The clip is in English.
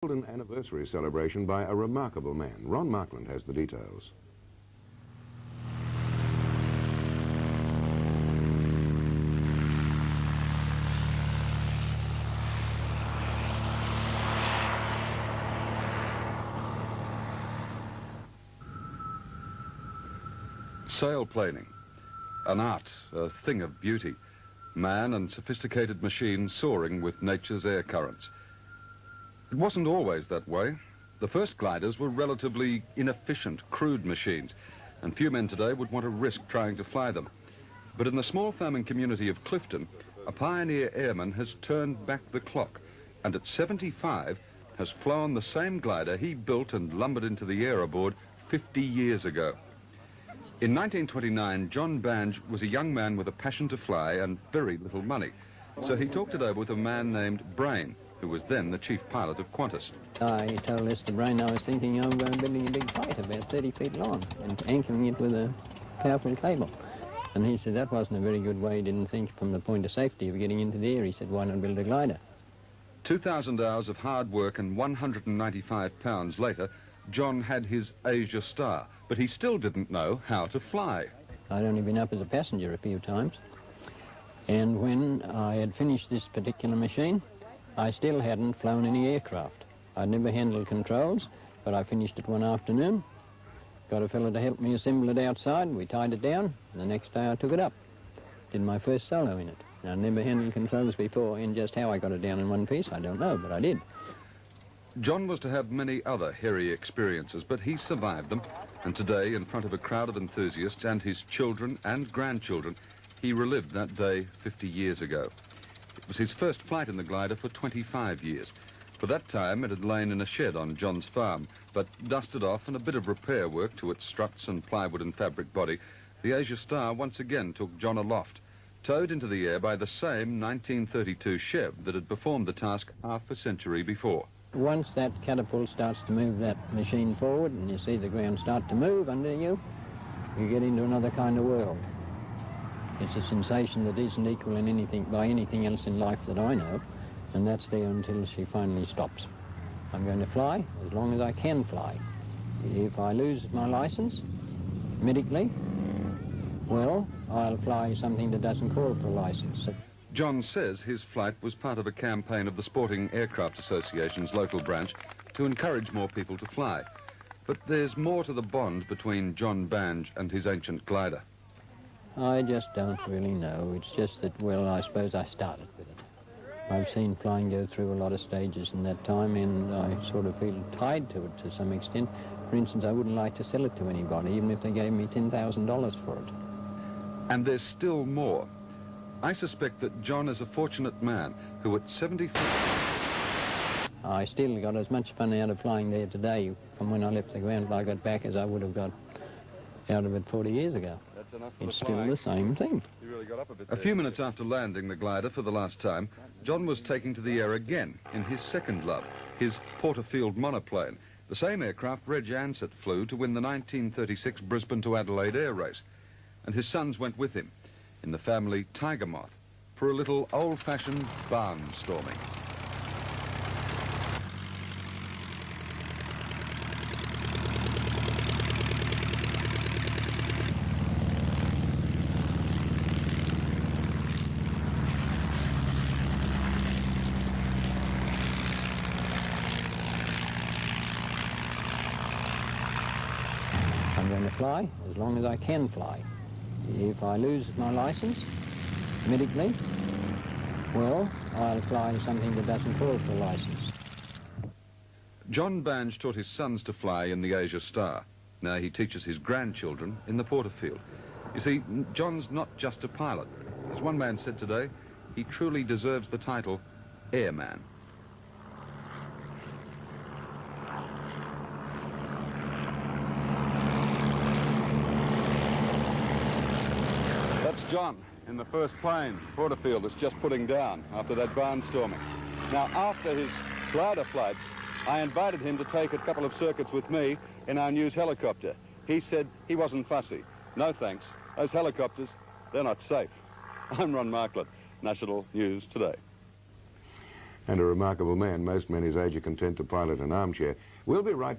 An anniversary celebration by a remarkable man. Ron Markland has the details. Sailplaning, an art, a thing of beauty. Man and sophisticated machines soaring with nature's air currents. It wasn't always that way. The first gliders were relatively inefficient, crude machines, and few men today would want to risk trying to fly them. But in the small farming community of Clifton, a pioneer airman has turned back the clock, and at 75 has flown the same glider he built and lumbered into the air aboard 50 years ago. In 1929, John Bange was a young man with a passion to fly and very little money. So he talked it over with a man named Brain, who was then the chief pilot of Qantas. I told Mr. Brain I was thinking of building a big fighter about 30 feet long and anchoring it with a powerful cable. And he said that wasn't a very good way. He didn't think from the point of safety of getting into the air. He said, why not build a glider? 2,000 hours of hard work and 195 pounds later, John had his AZURE STAR, but he still didn't know how to fly. I'd only been up as a passenger a few times. And when I had finished this particular machine, I still hadn't flown any aircraft. I'd never handled controls, but I finished it one afternoon, got a fellow to help me assemble it outside, we tied it down, and the next day I took it up. Did my first solo in it. I'd never handled controls before, and just how I got it down in one piece, I don't know, but I did. John was to have many other hairy experiences, but he survived them, and today, in front of a crowd of enthusiasts and his children and grandchildren, he relived that day 50 years ago. It was his first flight in the glider for 25 years. For that time, it had lain in a shed on John's farm, but dusted off and a bit of repair work to its struts and plywood and fabric body, the AZURE STAR once again took John aloft, towed into the air by the same 1932 Chevy that had performed the task half a century before. Once that catapult starts to move that machine forward and you see the ground start to move under you, you get into another kind of world. It's a sensation that isn't equal in anything by anything else in life that I know, and that's there until she finally stops. I'm going to fly as long as I can fly. If I lose my license medically, well, I'll fly something that doesn't call for a license. John says his flight was part of a campaign of the Sporting Aircraft Association's local branch to encourage more people to fly. But there's more to the bond between John Bange and his ancient glider. I just don't really know. It's just that, well, I suppose I started with it. I've seen flying go through a lot of stages in that time, and I sort of feel tied to it to some extent. For instance, I wouldn't like to sell it to anybody, even if they gave me $10,000 for it. And there's still more. I suspect that John is a fortunate man who at 75... I still got as much fun out of flying there today from when I left the ground when I got back as I would have got out of it 40 years ago. That's enough for it's the still flying. The same thing. You really got up a bit there. A few minutes after landing the glider for the last time, John was taking to the air again in his second love, his Porterfield monoplane, the same aircraft Reg Ansett flew to win the 1936 Brisbane to Adelaide air race. And his sons went with him in the family Tiger Moth for a little old-fashioned barnstorming. I'm going to fly as long as I can fly. If I lose my license medically, well, I'll fly something that doesn't call for a license. John Bange taught his sons to fly in the AZURE STAR. Now he teaches his grandchildren in the Porterfield. You see, John's not just a pilot. As one man said today, he truly deserves the title Airman. That's John in the first plane, Porterfield, that's just putting down after that barnstorming. Now, after his glider flights, I invited him to take a couple of circuits with me in our news helicopter. He said he wasn't fussy. No thanks. Those helicopters, they're not safe. I'm Ron Markland, National News Today. And a remarkable man. Most men his age are content to pilot an armchair. We'll be right back.